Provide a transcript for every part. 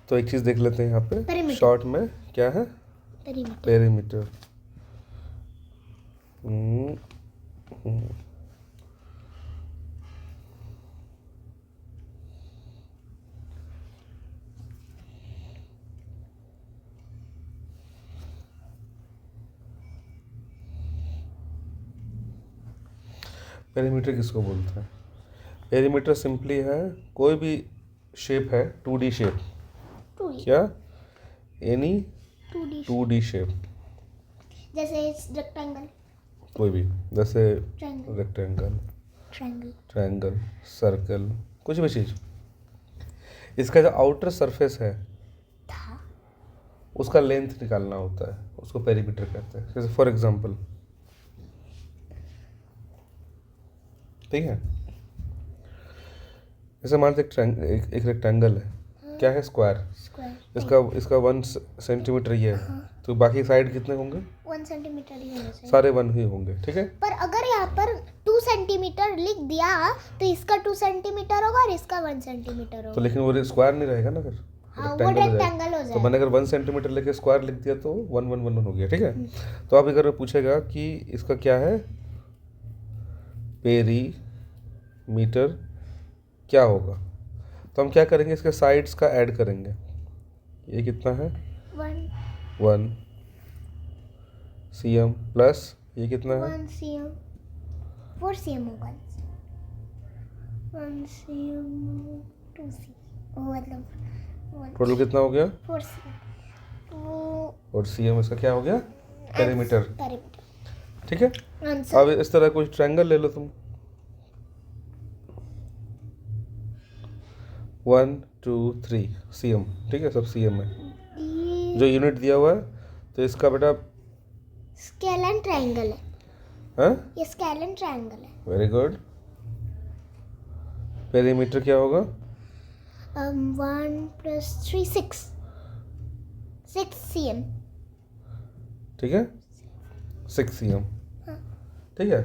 तो एक चीज़ देख लेते हैं यहाँ पे Perimeter. शॉर्ट में क्या है, पेरीमीटर। पेरीमीटर। पेरीमीटर किसको बोलते हैं? पेरीमीटर सिंपली है कोई भी शेप है 2D शेप, 2D क्या एनी 2D 2D शेप, जैसे रेक्टेंगल, कोई भी, जैसे triangle, rectangle, triangle, triangle, circle, कुछ भी चीज़। इसका जो आउटर सरफेस है था, उसका लेंथ निकालना होता है, उसको पेरीमीटर कहते हैं। जैसे फॉर एग्जांपल, ठीक है, जैसे मान लीजिए एक रेक्टेंगल है, क्या है, स्क्वायर। स्क्वायर, इसका 1 सेंटीमीटर ये है, तो बाकी साइड कितने होंगे? 1 सेंटीमीटर ही होना चाहिए। सारे 1 ही होंगे, ठीक है। पर अगर यहाँ पर 2 सेंटीमीटर लिख दिया तो इसका 2 सेंटीमीटर होगा और इसका 1 सेंटीमीटर तो होगा। लेकिन वो स्क्वायर नहीं रहेगा ना फिर, हाँ, वो rectangle हो जाएगा। रेक्टेंगल हो तो जाएगा। मैंने अगर 1 सेंटीमीटर लेके स्क्वायर लिख दिया तो 1 1 1 1 हो गया, ठीक है। तो अब अगर पूछेगा कि इसका क्या है, पेरीमीटर क्या होगा, तो हम क्या करेंगे, इसके साइड्स का ऐड करेंगे। ये कितना है, 1 cm प्लस ये कितना है, 1 cm, 4 cm होगा। 1 cm, 2 cm, मतलब टोटल कितना हो गया, 4 cm। और cm इसका क्या हो गया, पेरीमीटर, पेरीमीटर। ठीक है। आंसर अब इस तरह कोई ट्रायंगल ले लो तुम, 1 2 3 cm, ठीक है, सब cm है जो यूनिट दिया हुआ है। तो इसका बेटा स्केल ट्रायंगल है, हाँ, ये स्केल ट्रायंगल है। Very good. पेरीमीटर क्या होगा, 1 + 3 6 cm। ठीक है, 6 cm, हाँ। ठीक है।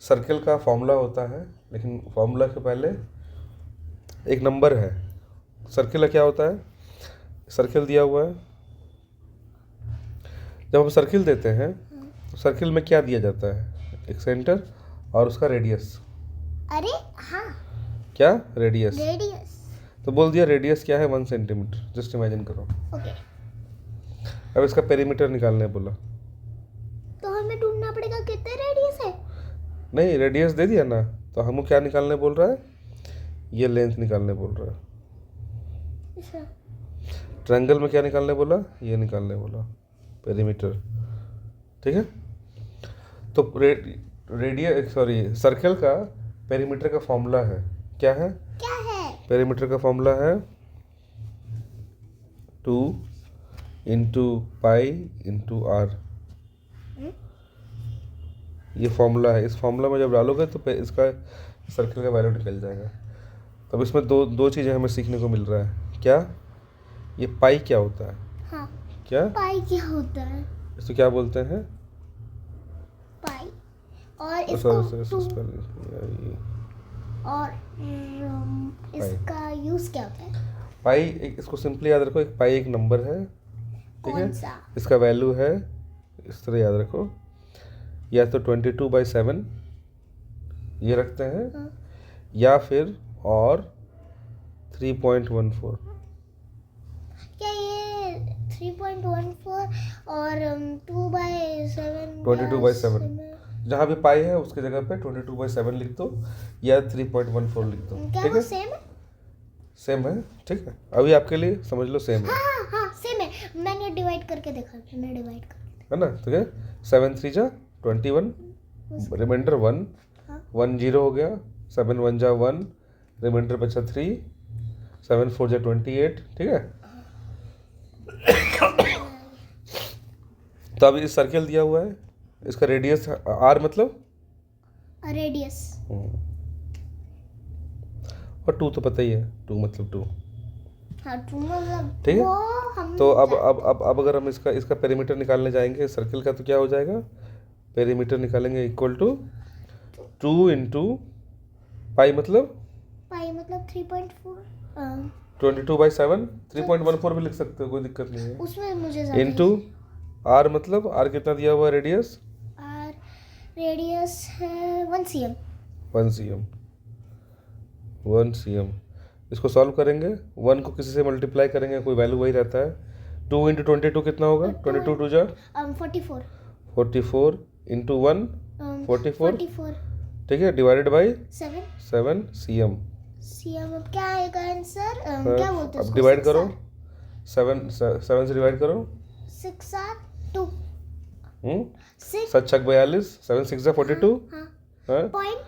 सर्कल का फॉर्मूला होता है, लेकिन फॉर्मूला के पहले एक नंबर है। सर्कल का क्या होता है, सर्कल दिया हुआ है, जब हम सर्कल देते हैं तो सर्कल में क्या दिया जाता है, एक सेंटर और उसका रेडियस। अरे हाँ, क्या रेडियस, रेडियस। तो बोल दिया रेडियस क्या है, 1 सेंटीमीटर, जस्ट इमेजिन करो। ओके, अब इसका पेरीमीटर निकालने बोला, तो हमें ढूंढना पड़ेगा कितने रेडियस है। नहीं रेडियस दे दिया ना, तो हमको क्या निकालने बोल रहा है, ये लेंथ निकालने बोल रहा है। अच्छा, ट्रायंगल में क्या निकालने बोला, ये निकालने बोला, पेरीमीटर, ठीक है। तो रेडियस सॉरी सर्कल का पेरीमीटर का फॉर्मूला है, क्या है, क्या है, पेरीमीटर का फॉर्मूला है 2 × पाई × r। ये फॉर्मूला है, इस फॉर्मूला में जब डालोगे तो इसका सर्कल का वैल्यू निकल जाएगा। तब इसमें दो चीज़ें हमें सीखने को मिल रहा है, क्या, ये पाई क्या होता है, हाँ, क्या पाई क्या होता है, इसको क्या बोलते हैं, पाई, और इसको और इसका यूज क्या होता है, पाई इसको सिंपली याद रखो, एक पाई एक नंबर है, ठीक है, कौन सा, इसका वैल्यू है, इस तरह याद रखो, या तो 22/7 ये रखते हैं, हाँ। या फिर और 3.14। क्या ये 3.14 और 2/7, 22/7 जहाँ भी पाई है उसकी जगह पे 22/7 लिख दो या 3.14 लिख दो, क्या ठीक वो है, सेम है? सेम है, ठीक है। अभी आपके लिए समझ लो सेम है, हाँ हाँ सेम है, मैंने डिवाइड करके देखा, मैंने डिवाइड करके है ना। तो क्या 7 3 जा 21, रिमाइंडर 1, हाँ। 1 0 हो गया, 7 1 जा 1, रिमाइंडर बचा 3, 7 4 जा 28, ठीक है। तो अभी इस सर्कल दिया हुआ है, इसका रेडियस r मतलब रेडियस, और 2 तो पता ही है, 2 मतलब 2, हाँ 2 मतलब ठीक है। वो हम तो अब अगर हम इसका पेरीमीटर निकालने जाएंगे सर्कल का, तो क्या हो जाएगा, पेरीमीटर निकालेंगे इक्वल टू 2 × पाई मतलब पाई मतलब 3.4 22/7 3.14 भी लिख सकते हो, कोई दिक्कत नहीं है। उसमें मुझे ज़्यादा इनटू आर, मतलब आर कितना दिया हुआ है रेडियस? आर रेडियस है 1 cm। 1 cm। 1 cm इसको सॉल्व करेंगे, 1 को किसी से मल्टीप्लाई करेंगे, कोई वैल्यू वही रहता है। 2 × 22 कितना होगा? 22 2 जा 44 44 इंटू 1 44, 44 ठीक है, डिवाइडेड बाई 7 7 cm। cm। अब क्या आएगा आंसर? क्या बोलते हैं अब उसको? डिवाइड करो, 7 से डिवाइड करो। 6 7 2 6 7 छक 42, 7 6 जा 42, हाँ पॉइंट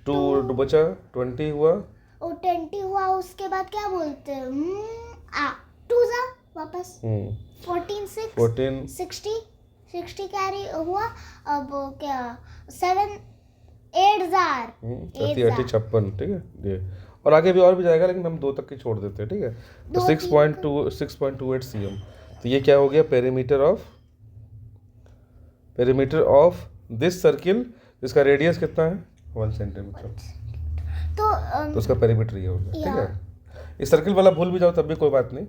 2 बचा 20 हुआ। और 20 हुआ, उसके बाद क्या बोलते हैं? 2 जा वापस 14 6 14 60 कैरी हुआ। अब क्या 7 8 जार 30 56, ठीक है ये। और आगे भी और भी जाएगा, लेकिन हम 2 तक की छोड़ देते हैं, ठीक है। तो 6.28 cm। तो ये क्या हो गया? पेरीमीटर ऑफ दिस सर्किल, जिसका रेडियस कितना है? 1 सेंटीमीटर। तो उसका पेरीमीटर ये हो गया, ठीक है। इस सर्किल वाला भूल भी जाओ तब भी कोई बात नहीं,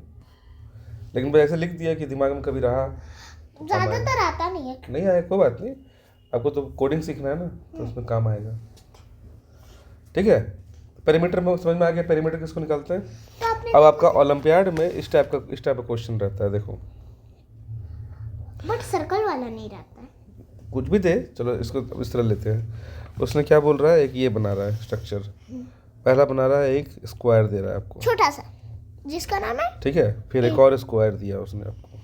लेकिन बस ऐसे लिख दिया कि दिमाग में कभी रहा। ज्यादातर आता नहीं है। नहीं आया कोई बात नहीं, आपको तो कोडिंग सीखना है ना, तो उसमें काम आएगा, ठीक है। पेरीमीटर में समझ में आ गया, पेरीमीटर किसको निकालते हैं। तो आपने अब आपका ओलंपियाड में इस टाइप का क्वेश्चन रहता है, देखो। बट सर्कल वाला नहीं रहता है। कुछ भी दे, चलो इसको इस तरह लेते हैं। उसने क्या बोल रहा है, एक ये बना रहा है स्ट्रक्चर, पहला बना रहा है, एक स्क्वायर दे रहा है आपको, छोटा सा, जिसका नाम है, ठीक है। फिर एक और स्क्वायर दिया उसने आपको,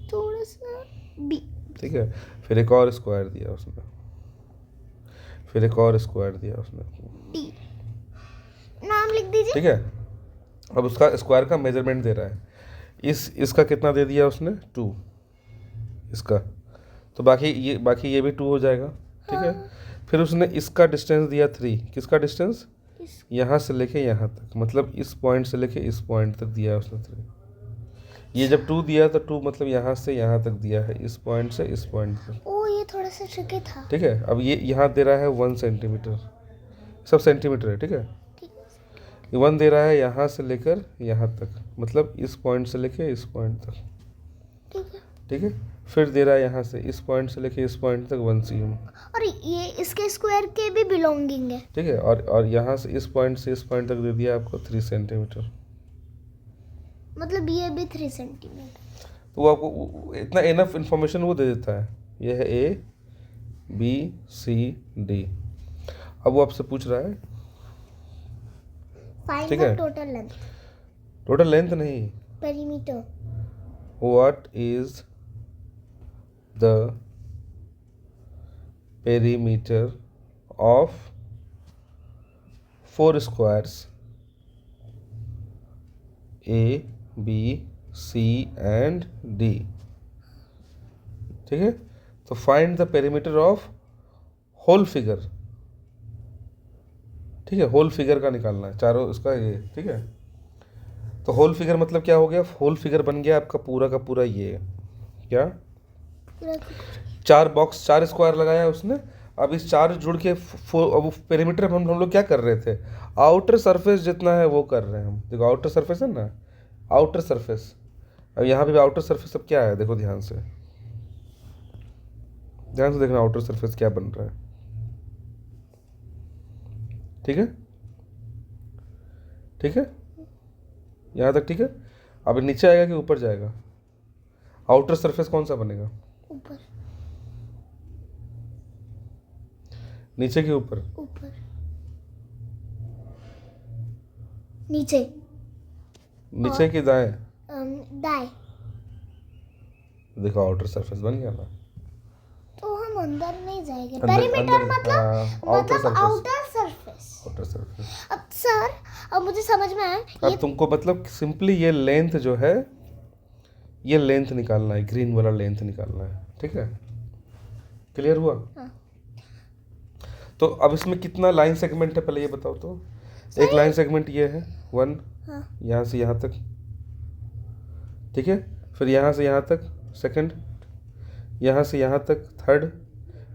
थोड़ा सा बी, ठीक है। फिर एक और स्क्वायर दिया उसने, फिर एक और स्क्वायर दिया उसने, डी। नाम लिख दीजिए, ठीक है। अब उसका स्क्वायर का मेजरमेंट दे रहा है, इसका कितना दे दिया उसने? 2 इसका, तो बाकी ये भी 2 हो जाएगा, ठीक है। फिर उसने इसका डिस्टेंस दिया 3, किसका डिस्टेंस? यहाँ से लेके यहाँ तक, मतलब इस पॉइंट से लेके इस पॉइंट तक दिया है उसने 3। ये जब 2 दिया तो 2 मतलब यहाँ से यहाँ तक दिया है, इस पॉइंट से इस पॉइंट तक। ओ ये थोड़ा सा ट्रिकी था, ठीक है। अब ये यहाँ दे रहा है 1 सेंटीमीटर, सब सेंटीमीटर है, ठीक है। ठीक है। ये 1 दे रहा है यहाँ से लेकर यहाँ तक, मतलब इस पॉइंट से लेके इस पॉइंट तक, ठीक है। ठीक है। फिर दे रहा है यहाँ से इस पॉइंट से लेके इस पॉइंट तक 1 cm, और ये इसके स्क्वायर के भी बिलोंगिंग है, ठीक है। और यहाँ से इस पॉइंट तक दे दिया आपको 3 सेंटीमीटर, मतलब ये भी 3 सेंटीमीटर। तो वो आपको इतना इनफ इंफॉर्मेशन वो दे देता है। ये है A B C D। अब वो आपसे पूछ रहा है, फाइंड ठीक द है। टोटल लेंथ, टोटल लेंथ नहीं, perimeter, what is the perimeter of 4 squares A B C and D, ठीक है। तो find the perimeter of whole figure, ठीक है। होल फिगर का निकालना है, चारों इसका ये, ठीक है। तो होल फिगर मतलब क्या हो गया? होल फिगर बन गया आपका पूरा का पूरा ये, क्या, 4 स्क्वायर लगाया उसने। अब इस 4 जुड़ के अब पेरीमीटर हम लोग क्या कर रहे थे? आउटर सरफेस जितना है वो कर रहे हैं हम। देखो आउटर सरफेस है ना, आउटर सरफेस। अब यहाँ पे भी आउटर सरफेस अब क्या है, देखो ध्यान से देखना आउटर सरफेस क्या बन रहा है, ठीक है, ठीक है। यहाँ तक ठीक है। अब नीचे आएगा कि ऊपर जाएगा? आउटर सरफेस कौन सा बनेगा? ऊपर, नीचे के ऊपर? ऊपर, नीचे, नीचे की दाएं? दाएं। देखो आउटर सरफेस बन गया ना। तो हम अंदर नहीं जाएंगे। अंदर- पेरीमीटर अंदर- मतलब हाँ, outer surface। Outer surface. Outer surface. अब सर, अब मुझे समझ में आया, अब तुमको मतलब सिंपली ये लेंथ जो है, ये लेंथ निकालना है, ग्रीन वाला लेंथ निकालना है, ठीक है। क्लियर हुआ? हाँ। तो अब इसमें कितना लाइन सेगमेंट है पहले ये बताओ तो। एक लाइन सेगमेंट ये है 1, हाँ। यहाँ से यहाँ तक, ठीक है। फिर यहाँ से यहाँ तक सेकंड, यहाँ से यहाँ तक थर्ड,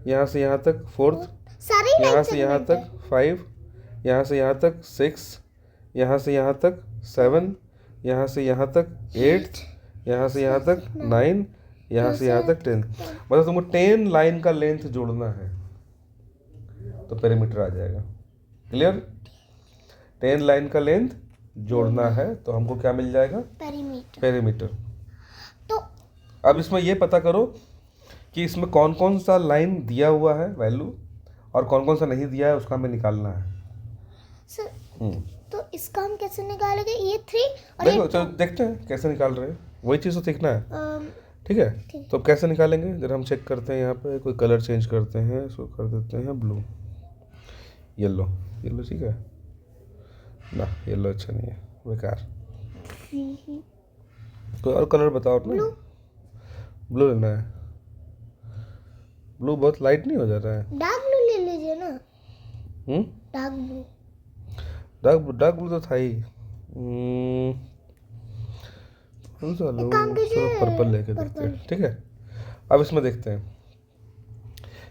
यहाँ से यहाँ तक फोर्थ, सारी यहाँ लाइन से यहाँ तक 5, यहाँ से यहाँ तक 6, यहाँ से यहाँ तक 7, यहाँ से यहाँ तक 8, यहाँ से यहाँ तक 9, यहाँ से यहाँ तक 10। मतलब तुमको 10 लाइन का लेंथ जोड़ना है तो पेरीमीटर आ जाएगा। क्लियर? 10 लाइन का लेंथ जोड़ना है तो हमको क्या मिल जाएगा? पेरीमीटर। तो अब इसमें ये पता करो कि इसमें कौन कौन सा लाइन दिया हुआ है वैल्यू और कौन कौन सा नहीं दिया है, उसका हमें निकालना है। सर तो इसका हम कैसे निकालेंगे? ये 3 और देखो चलो देखते हैं कैसे निकाल रहे हैं, वही चीज़ तो सीखना है। ठीक है, तो अब कैसे निकालेंगे जरा हम चेक करते हैं। यहाँ पे कोई कलर चेंज करते हैं, इसको कर देते हैं ब्लू, येलो। येलो ठीक है ना? येलो अच्छा नहीं है, बेकार। कोई और कलर बताओ ना। ब्लू लेना है। ब्लू बहुत लाइट नहीं हो जा रहा है? डार्क ब्लू ले लीजिए ना। Dark blue. डार्क ब्लू तो था ही। चलो पर्पल लेके देखते हैं। ठीक है, अब इसमें देखते हैं।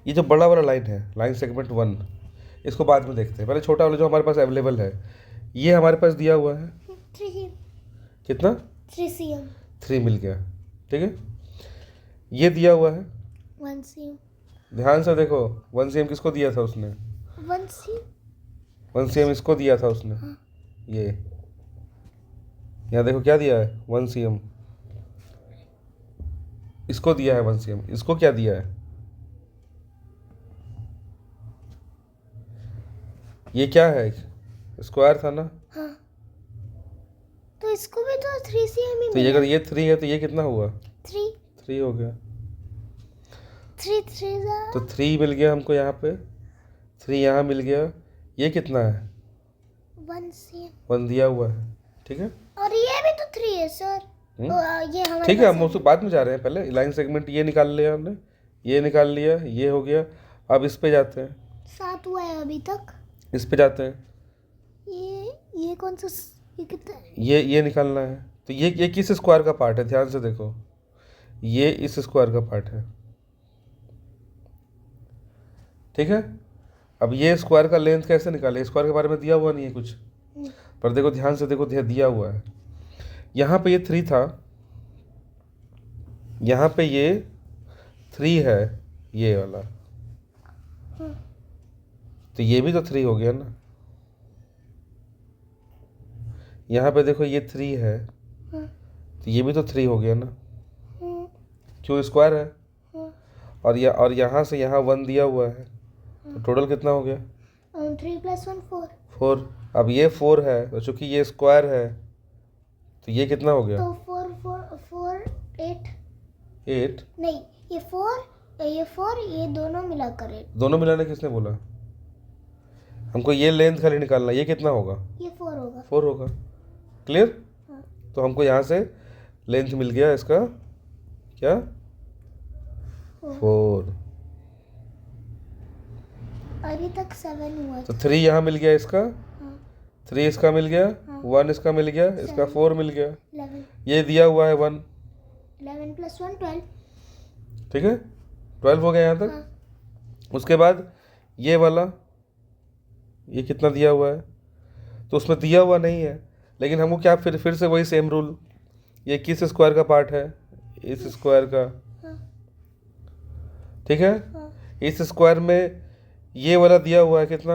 ये जो बड़ा वाला लाइन है, लाइन सेगमेंट 1, इसको बाद में देखते हैं। पहले छोटा वाला जो हमारे पास अवेलेबल है, ये हमारे पास दिया हुआ है 3 कितना? 3 cm। 3 मिल गया। ठीक है, ये दिया हुआ है 1 cm। ध्यान से देखो, 1 cm किसको दिया था उसने? 1 cm। 1 cm इसको दिया था उसने। ये यहाँ देखो क्या दिया है? 1 cm इसको दिया है। 1 cm इसको क्या दिया है? ये क्या है? स्क्वायर था ना? हाँ, तो इसको भी तो 3 cm ही तो ये अगर ये 3 है तो ये कितना हुआ? 3 हो गया। 3 3 तो 3 मिल गया हमको यहाँ पे, 3 यहाँ मिल गया। ये कितना है? 1 cm। 1 दिया हुआ है। ठीक है, और ये भी तो 3 है सर। ये हमारे ठीक है, पास हम उसको बाद में जा रहे हैं। पहले लाइन सेगमेंट ये निकाल लिया हमने, ये निकाल लिया, ये हो गया। अब इस पे जाते हैं, 7 हुआ है अभी तक। इस पे जाते हैं। ये कौन सा? ये कितना है? ये निकालना है। तो ये किस स्क्वायर का पार्ट है? ध्यान से देखो, ये इस स्क्वायर का पार्ट है। ठीक है, अब ये स्क्वायर का लेंथ कैसे निकाले? स्क्वायर के बारे में दिया हुआ नहीं है कुछ, पर देखो ध्यान से देखो, दिया हुआ है। यहाँ पे ये 3 था, यहाँ पे ये 3 है, ये वाला। तो ये भी तो 3 हो गया ना। यहाँ पे देखो ये 3 है, तो ये भी तो 3 हो गया ना, क्यों? स्क्वायर है। और यहाँ से यहाँ 1 दिया हुआ है, तो टोटल कितना हो गया? 3 + 1 4। 4। अब ये 4 है, तो चूंकि ये स्क्वायर है तो ये कितना हो गया? तो 4 8 8। नहीं, ये 4 ये दोनों मिलाकर 8। दोनों मिलाने किसने बोला? हमको ये लेंथ खाली निकालना। ये कितना होगा? ये 4 होगा। 4 होगा। क्लियर? हाँ। तो हमको यहाँ से लेंथ मिल गया इसका क्या? 4। अभी तक 7 हुआ तो था। 3 यहाँ मिल गया इसका, हाँ। 3 इसका मिल गया, 1 इसका मिल गया, इसका 4 मिल गया। 11 ये दिया हुआ है 1। 11 + 1 12। ठीक है, 12 हो गया यहाँ तक। हाँ। उसके बाद ये वाला, ये कितना दिया हुआ है? तो उसमें दिया हुआ नहीं है, लेकिन हमको क्या, फिर से वही सेम रूल। ये किस स्क्वायर का पार्ट है? इस स्क्वायर का। हाँ। ठीक है, हाँ। इस स्क्वायर में ये वाला दिया हुआ है कितना?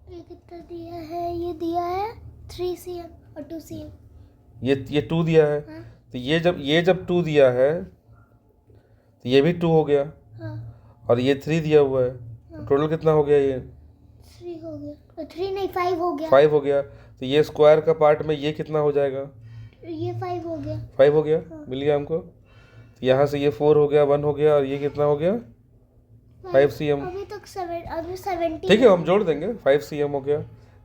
ये कितना दिया है? ये दिया है 3 cm और 2 cm। ये 2 दिया है। हाँ। तो ये जब 2 दिया है तो ये भी 2 हो गया। हाँ। और ये 3 दिया हुआ है, तो टोटल कितना हो गया? ये 3 हो गया। 3 नहीं, 5 हो गया। 5 हो गया। तो ये स्क्वायर का पार्ट में ये कितना हो जाएगा? ये 5 हो गया। 5 हो गया। हाँ। मिल गया हमको। तो यहाँ से ये 4 हो गया, 1 हो गया, और ये कितना हो गया? 5 cm। अभी 70। ठीक है, हम जोड़ देंगे। 5 cm हो गया।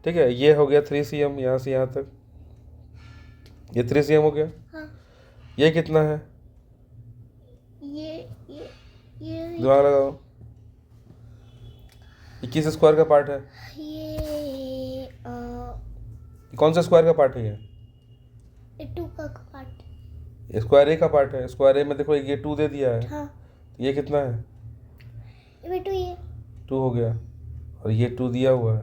ठीक है, ये हो गया 3 cm, यहाँ से यहाँ तक ये 3 cm हो गया। हाँ। ये कितना है? ये दिमाग लगाओ, ये किस स्क्वायर का पार्ट है? ये कौन सा स्क्वायर का पार्ट है? ये 2 का पार्ट। स्क्वायर ए का पार्ट है। स्क्वायर ए में देखो ये 2 दे दिया है। हाँ। तो ये कितना है? ये 2 हो गया, और ये 2 दिया हुआ है।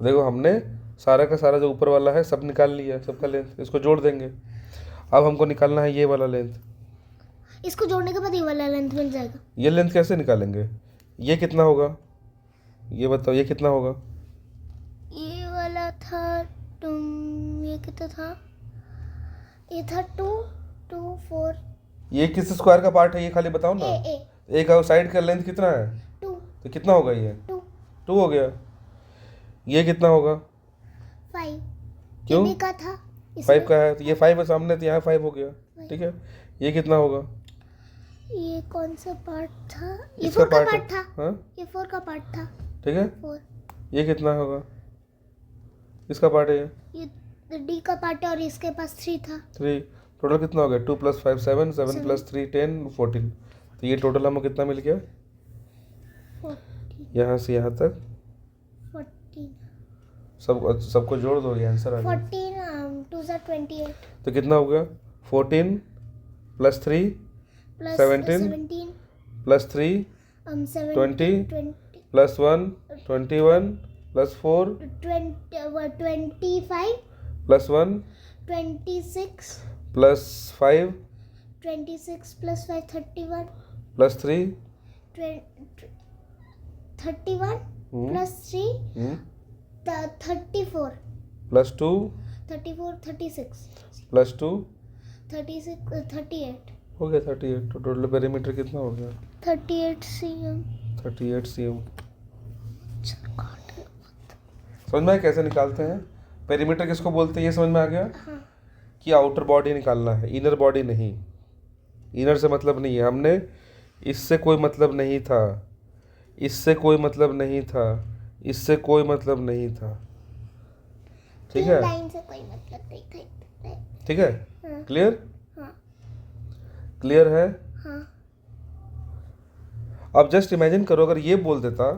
देखो हमने सारा का सारा जो ऊपर वाला है सब निकाल लिया, सबका लेंथ, इसको जोड़ देंगे। अब हमको निकालना है ये वाला लेंथ। इसको जोड़ने के बाद ये वाला लेंथ मिल जाएगा। ये लेंथ कैसे निकालेंगे? ये कितना होगा ये बताओ, ये कितना होगा? ये वाला था ये कितना था? ये था 2 2 4 ये किस स्क्वायर का पार्ट है ये खाली बताओ ना। ए एक साइड का लेंथ कितना है? 2 तो कितना होगा ये? 2 2 हो गया। ये कितना होगा? 5 क्यों? ये भी का था 5 का है तो ये 5 है सामने, तो यहाँ 5 हो गया। ठीक है, ये कितना होगा? ये कौन सा पार्ट था? ये इसका 4 का part पार्ट था। हाँ ये 4 का पार्ट था। ठीक है, 4 ये कितना होगा? इसका पार्ट है ये डी का पार्ट है और इसके पास 3 था। 3। टोटल कितना हो गया? 2 + 5 7 7 + 3 10 14। तो ये टोटल हमको कितना मिल गया? 14 यहाँ से यहाँ तक 14 सबको जोड़ दो, ये आंसर आ गया। 14 2 सा 28 तो कितना हो गया? 14 + 3 प्लस 17 + 3 20 20 + 1 21 + 4 25 + 1 26 + 5 26 plus 5 31 + 3 31 plus 3 34 + 2 34 36 + 2 36 38 हो गया 38। तो टोटल पेरीमीटर कितना हो गया? 38 cm 38 cm। समझ में आया कैसे निकालते हैं? पेरीमीटर किसको बोलते हैं ये समझ में आ गया? हाँ कि आउटर बॉडी निकालना है, इनर बॉडी नहीं। इनर से मतलब नहीं है, हमने इससे कोई मतलब नहीं था, इससे कोई मतलब नहीं था, इससे कोई मतलब नहीं था। ठीक है, लाइन से कोई मतलब नहीं था। ठीक है, हाँ क्लियर? हाँ क्लियर है? हाँ अब जस्ट इमेजिन करो अगर ये बोल देता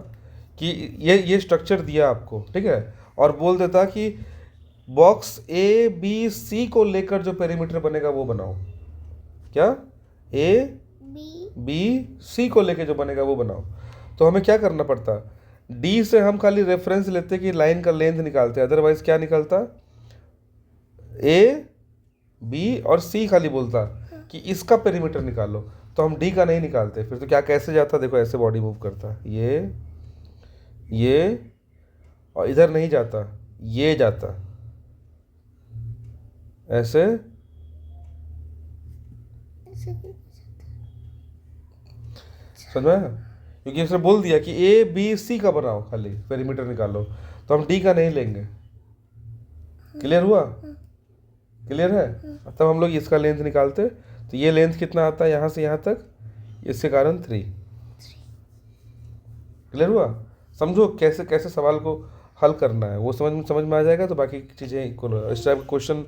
कि ये स्ट्रक्चर दिया आपको, ठीक है, और बोल देता कि बॉक्स ए बी सी को लेकर जो पेरीमीटर बनेगा वो बनाओ। क्या? ए बी सी को लेकर जो बनेगा वो बनाओ। तो हमें क्या करना पड़ता? डी से हम खाली रेफरेंस लेते कि लाइन का लेंथ निकालते, अदरवाइज क्या निकलता? ए बी और सी खाली बोलता कि इसका पेरीमीटर निकालो, तो हम डी का नहीं निकालते। फिर तो क्या कैसे जाता? देखो ऐसे बॉडी मूव करता, ये और इधर नहीं जाता, ये जाता ऐसे। समझ में आया? क्योंकि उसने बोल दिया कि ए बी सी का बनाओ, खाली पेरीमीटर निकालो, तो हम डी का नहीं लेंगे। क्लियर हुआ? क्लियर है? तब हम लोग इसका लेंथ निकालते, तो ये लेंथ कितना आता है यहाँ से यहाँ तक, इसके कारण 3। क्लियर हुआ? समझो कैसे कैसे सवाल को हल करना है, वो समझ में आ जाएगा तो बाकी चीज़ें इक्वल हो। इस टाइप का क्वेश्चन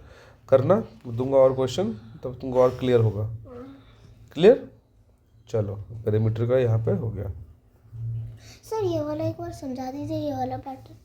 करना, दूंगा और क्वेश्चन, तब तुमको और क्लियर होगा। क्लियर? चलो, पेरीमीटर का यहाँ पे हो गया। सर ये वाला एक बार समझा दीजिए, ये वाला पैटर्न।